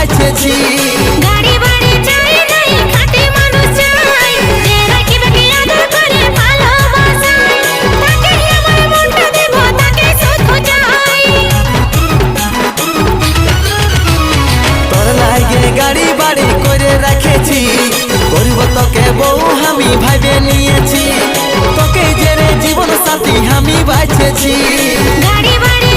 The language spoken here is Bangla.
বাঁচেছি। গাড়ি বাড়ি চাই নাই খাঁটি মানুষ চাই, যে রাখিবে কি আদর করে ভালোবাসায়, তাকে আমার মনটা দেব তাকে শুধু চাই। তোর লাগে গাড়ি বাড়ি করে রেখেছি, গরিব তোকে বউ আমি ভাইবে নিয়েছি, তোকে জেনে জীবন সাথী আমি বাঁচেছি। গাড়ি বাড়ি